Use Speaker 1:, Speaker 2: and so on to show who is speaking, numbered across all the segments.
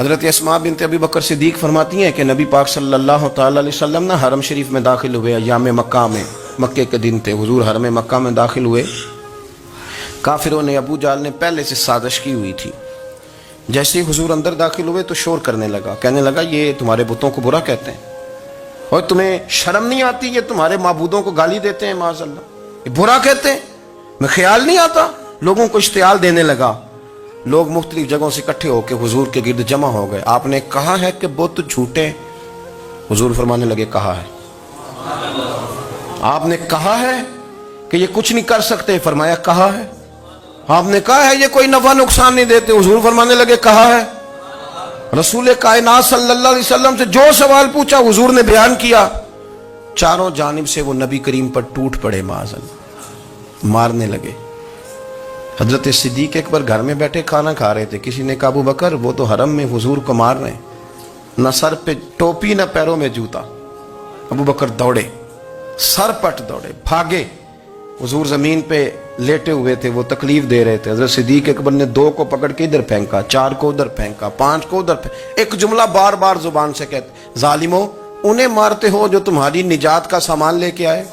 Speaker 1: हज़रत अस्मा बिनत अबी बकर सिद्दीक फरमाती हैं कि नबी पाक सल्लल्लाहु तआला अलैहि वसल्लम ना हरम शरीफ में दाखिल हुए, अयाम मक्का में, मक्के के दिन थे, हुजूर हरम मक्का में दाखिल हुए। काफिरों ने, अबू जाल ने पहले से साजिश की हुई थी। जैसे ही हुजूर अंदर दाखिल हुए तो शोर करने लगा, कहने लगा ये तुम्हारे बुतों को बुरा कहते हैं और तुम्हें शर्म नहीं आती, ये तुम्हारे माबूदों को गाली देते हैं, माज़अल्लाह, ये बुरा कहते हैं, मैं ख्याल नहीं आता। लोगों को इश्तियाल देने लगा। लोग मुख्तलिफ जगहों से इकट्ठे होकर हुजूर के गिर्द जमा हो गए। आपने कहा है कि बुत झूठे? हुजूर फरमाने लगे कहा है। आपने कहा है कि ये कुछ नहीं कर सकते? फरमाया कहा है। आपने कहा है ये कोई नफा नुकसान नहीं देते? हुजूर फरमाने लगे कहा है। रसूल कायनात सल्लल्लाहु अलैहि वसल्लम से जो सवाल पूछा हुजूर ने बयान किया। चारों जानिब से वो नबी करीम पर टूट पड़े, माज़अल्लाह, मारने लगे। हजरत सिद्दीक अकबर घर में बैठे खाना खा रहे थे। किसी ने कहा अबू बकर वो तो हरम में हुजूर को मार रहे हैं, न सर पे टोपी न पैरों में जूता। अबू बकर दौड़े, सर पट दौड़े, भागे। हुजूर जमीन पे लेटे हुए थे, वो तकलीफ दे रहे थे। हजरत सिद्दीक अकबर ने 2 को पकड़ के इधर फेंका, 4 को उधर फेंका, 5 को उधर फेंका। एक जुमला बार बार जुबान से कहते, जालिमो उन्हें मारते हो जो तुम्हारी निजात का सामान लेके आए,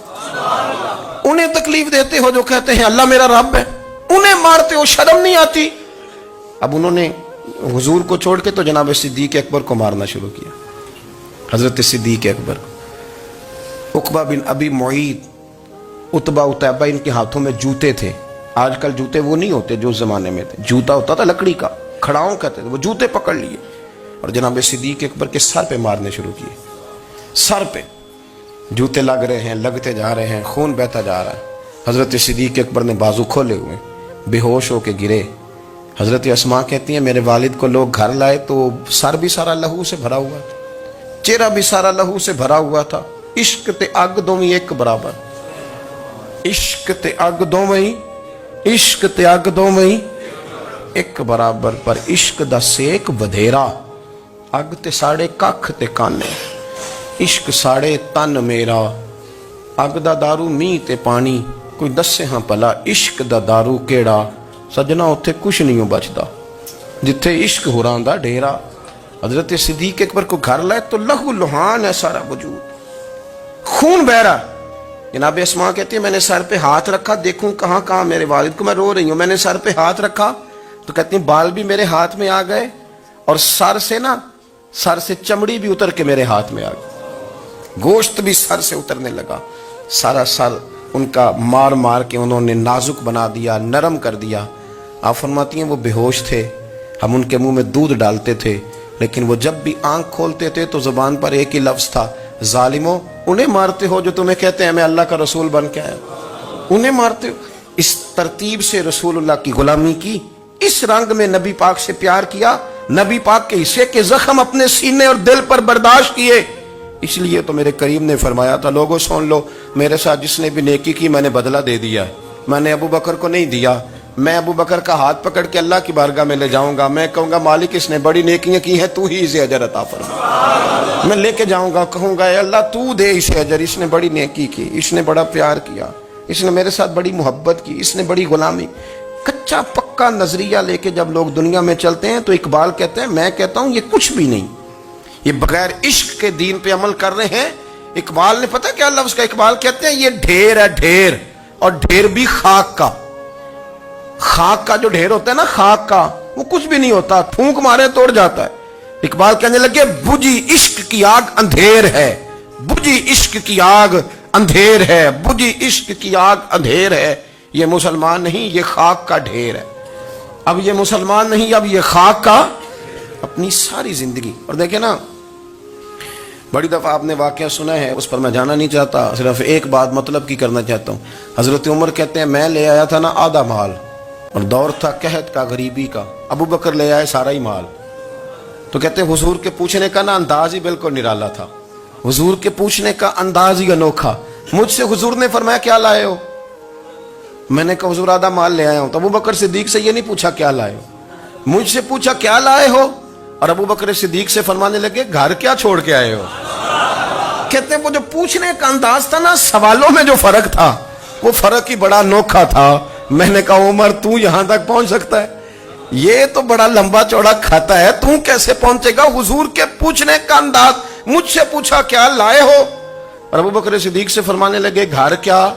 Speaker 1: उन्हें तकलीफ देते हो जो कहते हैं अल्लाह मेरा रब है, उन्हें मारते हो, शर्म नहीं आती। अब उन्होंने हुजूर को छोड़ के तो जनाब सिद्दीक अकबर को मारना शुरू किया। हजरत सिद्दीक अकबर, उकबा बिन अबी मुईद, उतबा उतैबा, इनके हाथों में जूते थे। आजकल जूते वो नहीं होते जो उस जमाने में थे, जूता होता था लकड़ी का, खड़ाओं कहते थे। वो जूते पकड़ लिए और जनाब सिद्दीक अकबर के सर पे मारने शुरू किए। सर पे जूते लग रहे हैं, लगते जा रहे हैं, खून बहता जा रहा है। हजरत सिद्दीक अकबर ने बाजू खोले हुए बेहोश होके गिरे। हजरत अस्मा कहती हैं मेरे वालिद को लोग घर लाए तो सर भी सारा लहू से भरा हुआ था, चेहरा भी सारा लहू से भरा हुआ था। इश्क ते अग दोवें एक बराबर, इश्क ते अग दोवें, इश्क ते अग दोवें एक बराबर, पर इश्क दा सेक बधेरा। अग ते साढ़े कख ते काने, इश्क साढ़े तन मेरा। अग दा दारू मीह ते पानी, कोई दसे हाँ भला इश्क दा दारू केड़ा। सजना उत्थे कुछ नहीं बचता जिथे इश्क हुरां दा डेरा। हजरत सिद्दीक अकबर को घर लाए तो लहू लुहान है सारा वजूद, खून बह रहा। जनाब अस्मा कहती है मैंने सर पे हाथ रखा, देखूं कहाँ कहाँ मेरे वालिद को, मैं रो रही हूँ। मैंने सर पे हाथ रखा तो कहती है बाल भी मेरे हाथ में आ गए और सर से चमड़ी भी उतर के मेरे हाथ में आ गई, गोश्त भी सर से उतरने लगा। सारा सर उनका मार मार के उन्होंने नाजुक बना दिया, नरम कर दिया। आप फरमाती हैं वो बेहोश थे, हम उनके मुंह में दूध डालते थे, लेकिन वो जब भी आंख खोलते थे तो जुबान पर एक ही लफ्ज था, जालिमो उन्हें मारते हो जो तुम्हें कहते हैं मैं अल्लाह का रसूल बन के आया, उन्हें मारते हो। इस तरतीब से रसूलुल्लाह की गुलामी की, इस रंग में नबी पाक से प्यार किया, नबी पाक के हिस्से के जख्म अपने सीने और दिल पर बर्दाश्त किए। इसलिए तो मेरे करीम ने फरमाया था, लोगों सुन लो, मेरे साथ जिसने भी नेकी की मैंने बदला दे दिया। मैंने अबू बकर को नहीं दिया, मैं अबू बकर का हाथ पकड़ के अल्लाह की बारगाह में ले जाऊंगा। मैं कहूंगा मालिक इसने बड़ी नेकियां की है, तू ही इसे अजर अता फरमा। मैं लेके जाऊंगा, कहूंगा अल्लाह तू दे इसे अजर, इसने बड़ी नेकी की, इसने बड़ा प्यार किया, इसने मेरे साथ बड़ी मोहब्बत की, इसने बड़ी गुलामी। कच्चा पक्का नजरिया लेके जब लोग दुनिया में चलते हैं तो इकबाल कहते हैं, मैं कहता हूं ये कुछ भी नहीं, ये बगैर इश्क के दीन पे अमल कर रहे हैं। इकबाल ने पता क्या लफ्ज का, इकबाल कहते हैं ये ढेर है, ढेर, और ढेर भी खाक का। खाक का जो ढेर होता है ना, खाक का, वो कुछ भी नहीं होता, फूंक मारे तोड़ जाता है। इकबाल कहने लगे बुझी इश्क की आग अंधेर है, बुझी इश्क की आग अंधेर है, बुझी इश्क की आग अंधेर है। ये मुसलमान नहीं, ये खाक का ढेर है। अब ये मुसलमान नहीं, अब ये खाक का अपनी सारी जिंदगी। और देखे ना, बड़ी दफा आपने वाकया सुना है, उस पर मैं जाना नहीं चाहता, सिर्फ एक बात मतलब की करना चाहता हूँ। हजरत उमर कहते हैं मैं ले आया था ना आधा माल, और दौर था कहत का, गरीबी का। अबू बकर ले आए सारा ही माल। तो कहते हैं हुजूर के पूछने का ना अंदाज ही बिल्कुल निराला था, हुजूर के पूछने का अंदाज ही अनोखा। मुझसे हुजूर ने फरमाया क्या लाए हो? मैंने कहा हुजूर आधा माल ले आया हूं। तो अबू बकर सिद्दीक से ये नहीं पूछा क्या लाए हो, मुझसे पूछा क्या लाए हो। और अबू बकर सिद्दीक से फरमाने लगे घर क्या छोड़ के आए हो। कहते हैं वो जो पूछने का अंदाज था ना, सवालों में जो फर्क था, वो फर्क ही बड़ा अनोखा था। मैंने कहा उमर तू यहां तक पहुंच सकता है, یہ تو بڑا لمبا چوڑا کھاتا ہے, تم کیسے پہنچے گا؟ حضور کے پوچھنے کا انداز, مجھ سے پوچھا کیا لائے ہو؟ اور ابو بکر صدیق سے فرمانے لگے گھر کیا؟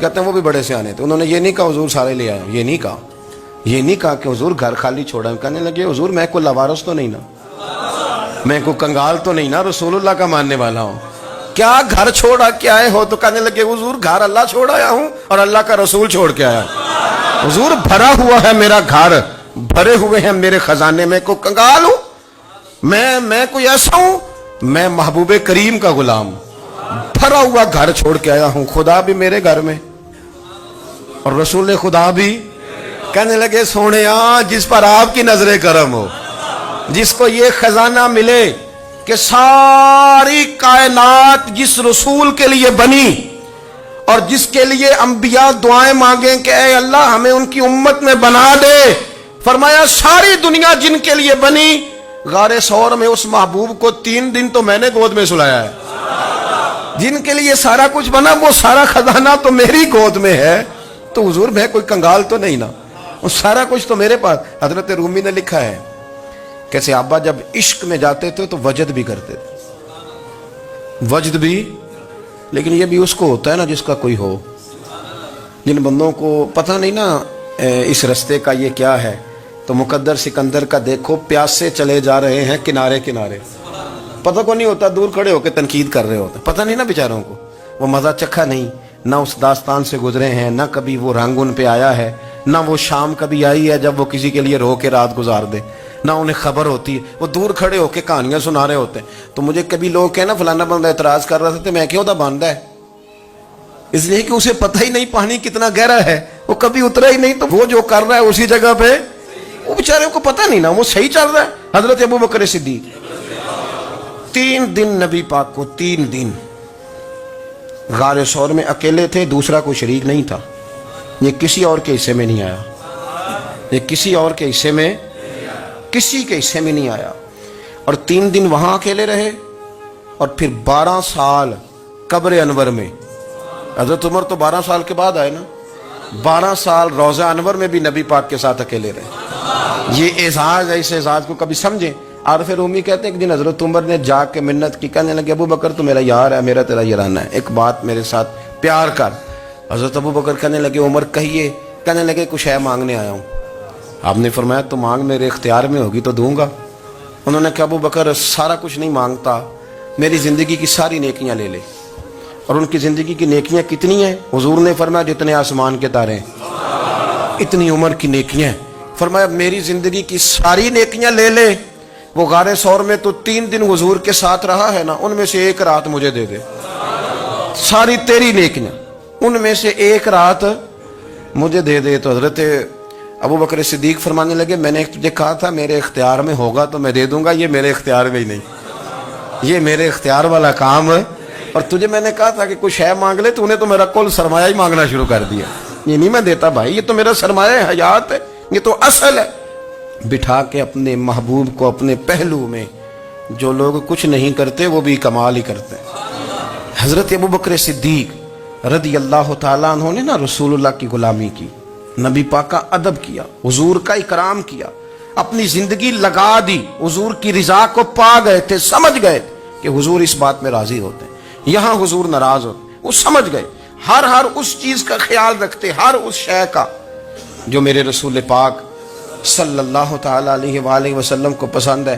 Speaker 1: کہتے ہیں وہ بھی بڑے سے آنے تھے, انہوں نے یہ نہیں کہا حضور سارے لے آئے, یہ نہیں کہا کہ حضور گھر خالی چھوڑا. کہنے لگے حضور میں کوئی لوارث تو نہیں نا, میں کوئی کنگال تو نہیں نا, رسول اللہ کا ماننے والا ہوں, کیا گھر چھوڑا کے آئے ہو؟ تو کہنے لگے حضور گھر اللہ چھوڑ آیا ہوں اور اللہ کا رسول چھوڑ کے آیا. حضور بھرا ہوا ہے میرا گھر, بھرے ہوئے ہیں میرے خزانے, میں کوئی کنگال ہوں؟ میں کوئی ایسا ہوں؟ میں محبوب کریم کا غلام, بھرا ہوا گھر چھوڑ کے آیا ہوں, خدا بھی میرے گھر میں اور رسول خدا بھی. کہنے لگے سونیا جس پر آپ کی نظر کرم ہو, جس کو یہ خزانہ ملے کہ ساری کائنات جس رسول کے لیے بنی اور جس کے لیے انبیاء دعائیں مانگیں کہ اے اللہ ہمیں ان کی امت میں بنا دے, فرمایا ساری دنیا جن کے لیے بنی, غار ثور میں اس محبوب کو 3 دن تو میں نے گود میں سلایا ہے. جن کے لیے سارا کچھ بنا وہ سارا خزانہ تو میری گود میں ہے, تو حضور میں کوئی کنگال تو نہیں نا, وہ سارا کچھ تو میرے پاس. حضرت رومی نے لکھا ہے کیسے ابا جب عشق میں جاتے تھے تو وجد بھی کرتے تھے, وجد بھی, لیکن یہ بھی اس کو ہوتا ہے نا جس کا کوئی ہو. جن بندوں کو پتہ نہیں نا اس رستے کا یہ کیا ہے, تو مقدر سکندر کا دیکھو پیاسے چلے جا رہے ہیں کنارے کنارے, پتہ کو نہیں ہوتا, دور کھڑے ہو کے تنقید کر رہے ہوتے, پتہ نہیں نا بیچاروں کو, وہ مزہ چکھا نہیں, نہ اس داستان سے گزرے ہیں, نہ کبھی وہ رنگ ان پہ آیا ہے, نہ وہ شام کبھی آئی ہے جب وہ کسی کے لیے رو کے رات گزار دے, نہ انہیں خبر ہوتی ہے, وہ دور کھڑے ہو کے کہانیاں سنا رہے ہوتے ہیں. تو مجھے کبھی لوگ کہنا فلانا بندہ اعتراض کر رہا تھا, میں کیوں تھا باندھا ہے, اس لیے کہ اسے پتہ ہی نہیں پانی کتنا گہرا ہے, وہ کبھی اترا ہی نہیں, تو وہ جو کر رہا ہے اسی جگہ پہ, وہ بیچارے کو پتہ نہیں نا, وہ صحیح چل رہا ہے. حضرت ابو بکر صدیق 3 دن نبی پاک کو 3 دن غار ثور میں اکیلے تھے, دوسرا کوئی شریک نہیں تھا. یہ کسی اور کے حصے میں نہیں آیا, یہ کسی اور کے حصے میں, کسی کے حصے میں نہیں آیا. اور 3 دن وہاں اکیلے رہے, اور پھر 12 سال قبر انور میں. حضرت عمر تو 12 سال کے بعد آئے نا, 12 سال روضہ انور میں بھی نبی پاک کے ساتھ اکیلے رہے. یہ اعزاز ہے, اس اعزاز کو کبھی سمجھیں. عارف رومی کہتے ہیں کہ دن حضرت عمر نے جا کے منت کی, کہنے لگے ابو بکر تو میرا یار ہے, میرا تیرا یارانہ ہے, ایک بات میرے ساتھ پیار کر. حضرت ابو بکر کہنے لگے عمر کہیے, کہنے لگے کچھ ہے مانگنے آیا ہوں. آپ نے فرمایا تو مانگ, میرے اختیار میں ہوگی تو دوں گا. انہوں نے کہا ابو بکر سارا کچھ نہیں مانگتا, میری زندگی کی ساری نیکیاں لے لے. اور ان کی زندگی کی نیکیاں کتنی ہیں؟ حضور نے فرمایا جتنے آسمان کے تارے ہیں اتنی عمر کی نیکیاں. فرمایا میری زندگی کی ساری نیکیاں لے لے. وہ غار ثور میں تو 3 دن حضور کے ساتھ رہا ہے نا, ان میں سے ایک رات مجھے دے دے. ساری تیری نیکیاں, ان میں سے ایک رات مجھے دے دے. تو حضرت ابو بکر صدیق فرمانے لگے میں نے تجھے کہا تھا میرے اختیار میں ہوگا تو میں دے دوں گا, یہ میرے اختیار میں ہی نہیں, یہ میرے اختیار والا کام ہے. اور تجھے میں نے کہا تھا کہ کچھ ہے مانگ لے, تو نے تو میرا کل سرمایہ ہی مانگنا شروع کر دیا. یہ نہیں میں دیتا بھائی, یہ تو میرا سرمایہ حیات ہے, یہ تو اصل ہے. بٹھا کے اپنے محبوب کو اپنے پہلو میں, جو لوگ کچھ نہیں کرتے وہ بھی کمال ہی کرتے ہیں. حضرت ابو بکر صدیق رضی اللہ تعالیٰ عنہ نے نا رسول اللہ کی غلامی کی, نبی پاک کا ادب کیا, حضور کا اکرام کیا, اپنی زندگی لگا دی, حضور کی رضا کو پا گئے تھے, سمجھ گئے کہ حضور اس بات میں راضی ہوتے ہیں. یہاں حضور ناراض ہوتے, وہ سمجھ گئے, ہر اس چیز کا خیال رکھتے, ہر اس شے کا جو میرے رسول پاک صلی اللہ تعالی علیہ وآلہ وسلم کو پسند ہے.